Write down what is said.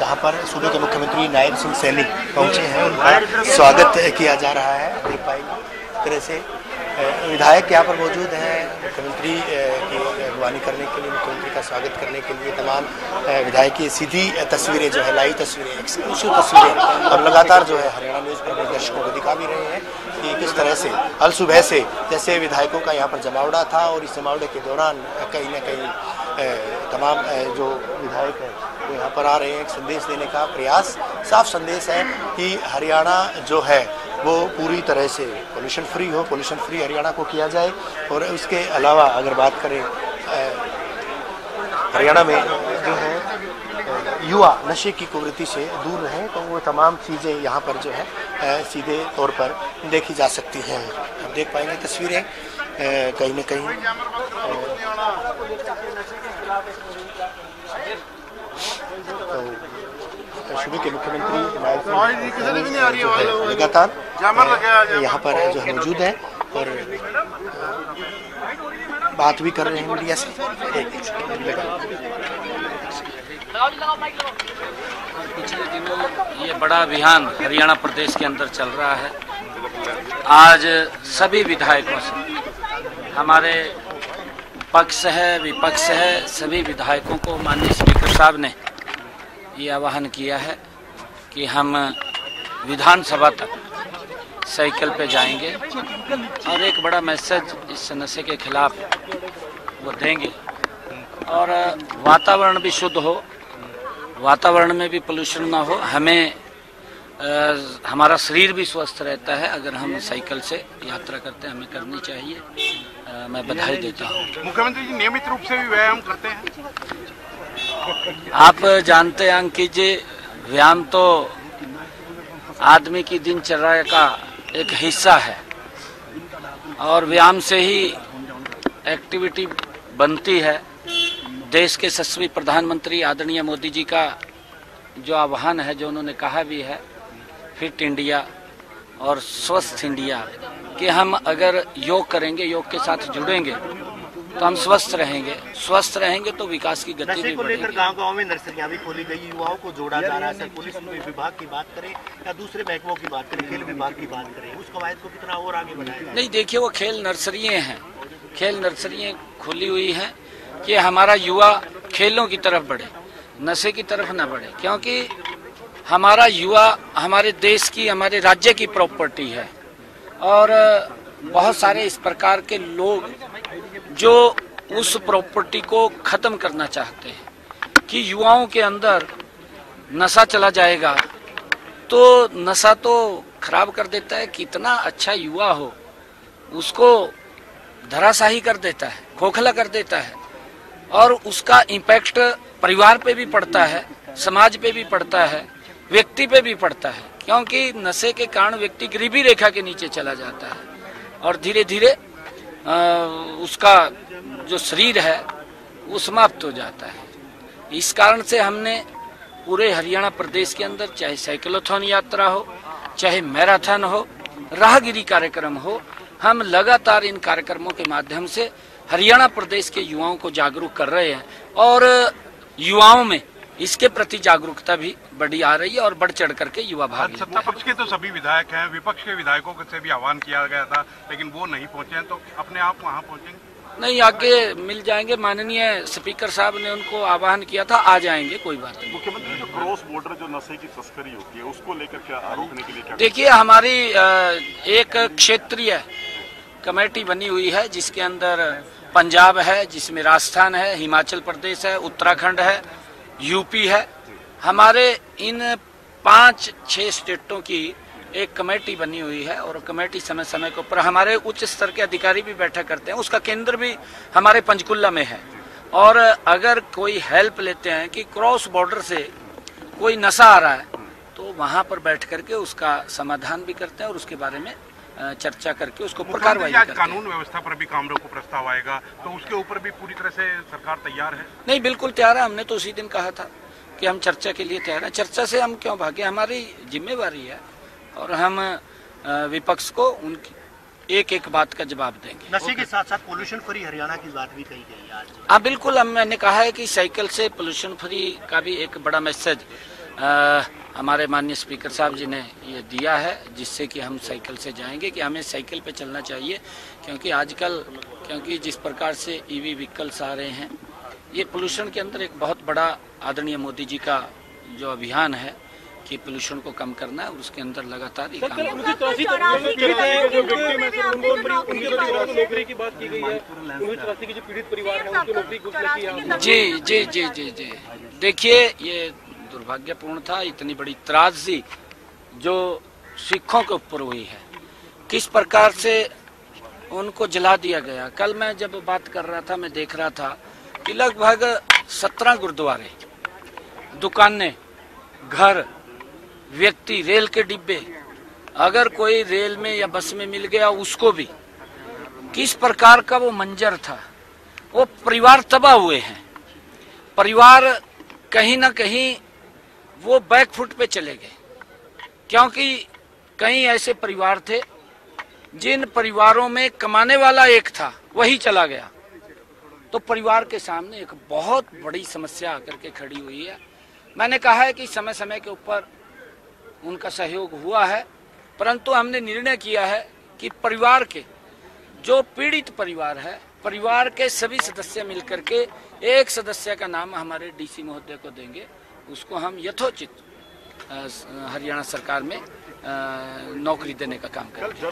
जहां पर सूबे के मुख्यमंत्री नायब सिंह सैनी पहुंचे हैं, उनका स्वागत किया जा रहा है। देख पाएंगे तरह से विधायक यहाँ पर मौजूद हैं मुख्यमंत्री की अगवानी करने के लिए, मुख्यमंत्री का स्वागत करने के लिए। तमाम विधायक की सीधी तस्वीरें जो है, लाइव तस्वीरें, एक्सक्लूसिव तस्वीरें और लगातार जो है हरियाणा न्यूज़ पर दर्शकों को दिखा भी रहे हैं कि किस तरह से अल सुबह से जैसे विधायकों का यहाँ पर जमावड़ा था और इस जमावड़े के दौरान कहीं न कहीं तमाम जो विधायक हैं वो यहाँ पर आ रहे हैं। एक संदेश देने का प्रयास, साफ संदेश है कि हरियाणा जो है वो पूरी तरह से पोल्यूशन फ्री हो, पोल्यूशन फ्री हरियाणा को किया जाए। और उसके अलावा अगर बात करें हरियाणा में जो है युवा नशे की कुरीति से दूर रहें, तो वो तमाम चीज़ें यहाँ पर जो है सीधे तौर पर देखी जा सकती हैं। आप देख पाएंगे तस्वीरें कहीं न कहीं सूबे के मुख्यमंत्री लगातार यहाँ पर जो है मौजूद है और बात भी कर रहे हैं मीडिया से। पिछले दिनों ये बड़ा अभियान हरियाणा प्रदेश के अंदर चल रहा है। आज सभी विधायकों से, हमारे पक्ष है विपक्ष है, सभी विधायकों को माननीय स्पीकर साहब ने ये आह्वान किया है कि हम विधानसभा तक साइकिल पे जाएंगे और एक बड़ा मैसेज इस नशे के खिलाफ वो देंगे और वातावरण भी शुद्ध हो, वातावरण में भी पोल्यूशन ना हो। हमें हमारा शरीर भी स्वस्थ रहता है अगर हम साइकिल से यात्रा करते हैं, हमें करनी चाहिए। मैं बधाई देता हूँ। मुख्यमंत्री जी नियमित रूप से भी व्यायाम करते हैं? आप जानते हैं अंकित जी, व्यायाम तो आदमी की दिनचर्या का एक हिस्सा है और व्यायाम से ही एक्टिविटी बनती है। देश के यशस्वी प्रधानमंत्री आदरणीय मोदी जी का जो आह्वान है, जो उन्होंने कहा भी है, फिट इंडिया और स्वस्थ इंडिया, कि हम अगर योग करेंगे, योग के साथ जुड़ेंगे तो हम स्वस्थ रहेंगे। स्वस्थ रहेंगे तो विकास की गति भी बढ़ेगी। गांव-गांव में नर्सरियां भी खोली गई, युवाओं को जोड़ा जा रहा है। सर, पुलिस विभाग की बात करें या दूसरे महकमों की बात करें, खेल विभाग की बात करें, उस कवायद को कितना और आगे बढ़ाया जाए? नहीं, देखिए, वो खेल नर्सरियाँ हैं, खेल नर्सरियाँ खुली हुई हैं कि हमारा युवा खेलों की तरफ बढ़े, नशे की तरफ न बढ़े, क्योंकि हमारा युवा हमारे देश की, हमारे राज्य की प्रॉपर्टी है। और बहुत सारे इस प्रकार के लोग जो उस प्रॉपर्टी को खत्म करना चाहते हैं कि युवाओं के अंदर नशा चला जाएगा, तो नशा तो खराब कर देता है। कितना अच्छा युवा हो उसको धराशाही कर देता है, खोखला कर देता है और उसका इम्पैक्ट परिवार पे भी पड़ता है, समाज पे भी पड़ता है, व्यक्ति पे भी पड़ता है, क्योंकि नशे के कारण व्यक्ति गरीबी रेखा के नीचे चला जाता है और धीरे धीरे उसका जो शरीर है वो समाप्त हो जाता है। इस कारण से हमने पूरे हरियाणा प्रदेश के अंदर, चाहे साइक्लोथॉन यात्रा हो, चाहे मैराथन हो, राहगिरी कार्यक्रम हो, हम लगातार इन कार्यक्रमों के माध्यम से हरियाणा प्रदेश के युवाओं को जागरूक कर रहे हैं और युवाओं में इसके प्रति जागरूकता भी बड़ी आ रही है और बढ़ चढ़ करके युवा भाग लेते हैं। सत्ता पक्ष के तो सभी विधायक हैं, विपक्ष के विधायकों से भी आह्वान किया गया था, लेकिन वो नहीं पहुंचे हैं, तो अपने आप वहां पहुंचेंगे? नहीं, आगे मिल जाएंगे। माननीय स्पीकर साहब ने उनको आह्वान किया था, आ जाएंगे, कोई बात नहीं। मुख्यमंत्री, जो क्रॉस बॉर्डर जो नशे की तस्करी होती है उसको लेकर क्या रोकने के लिए क्या? देखिए, हमारी एक क्षेत्रीय कमेटी बनी हुई है जिसके अंदर पंजाब है, जिसमें राजस्थान है, हिमाचल प्रदेश है, उत्तराखंड है, यूपी है। हमारे इन 5-6 स्टेटों की एक कमेटी बनी हुई है और कमेटी समय समय के ऊपर हमारे उच्च स्तर के अधिकारी भी बैठक करते हैं। उसका केंद्र भी हमारे पंचकुला में है और अगर कोई हेल्प लेते हैं कि क्रॉस बॉर्डर से कोई नशा आ रहा है, तो वहां पर बैठ करके उसका समाधान भी करते हैं और उसके बारे में चर्चा करके उसको पर कार्रवाई करते हैं। कानून व्यवस्था पर भी काम रोको प्रस्ताव आएगा, तो उसके ऊपर भी पूरी तरह से सरकार तैयार है? नहीं, बिल्कुल तैयार है। हमने तो उसी दिन कहा था कि हम चर्चा के लिए तैयार हैं। चर्चा से हम क्यों भागे, हमारी जिम्मेवारी है और हम विपक्ष को उनकी एक एक बात का जवाब देंगे। नशे के साथ साथ पोल्यूशन फ्री हरियाणा की बात भी कही गई आज। हाँ, बिल्कुल। मैंने कहा है कि साइकिल से पोल्यूशन फ्री का भी एक बड़ा मैसेज हमारे माननीय स्पीकर साहब जी ने ये दिया है, जिससे कि हम साइकिल से जाएंगे, कि हमें साइकिल पे चलना चाहिए, क्योंकि आजकल जिस प्रकार से ईवी व्हीकल्स आ रहे हैं, ये पोल्यूशन के अंदर एक बहुत बड़ा आदरणीय मोदी जी का जो अभियान है कि पोल्यूशन को कम करना है, उसके अंदर लगातार ये काम हो रहा है। जी। देखिए, ये दुर्भाग्यपूर्ण था, इतनी बड़ी त्रासदी जो सिखों के ऊपर हुई है, किस प्रकार से उनको जला दिया गया। कल मैं जब बात कर रहा था, मैं देख रहा था कि लगभग 17 गुरुद्वारे, दुकानें, घर, व्यक्ति, रेल के डिब्बे, अगर कोई रेल में या बस में मिल गया उसको भी, किस प्रकार का वो मंजर था। वो परिवार तबाह हुए हैं, परिवार कहीं ना कहीं वो बैकफुट पे चले गए, क्योंकि कई ऐसे परिवार थे जिन परिवारों में कमाने वाला एक था, वही चला गया, तो परिवार के सामने एक बहुत बड़ी समस्या आकर के खड़ी हुई है। मैंने कहा है कि समय समय के ऊपर उनका सहयोग हुआ है, परंतु हमने निर्णय किया है कि परिवार के जो पीड़ित परिवार है, परिवार के सभी सदस्य मिलकर के एक सदस्य का नाम हमारे डीसी महोदय को देंगे, उसको हम यथोचित हरियाणा सरकार में नौकरी देने का काम करेंगे।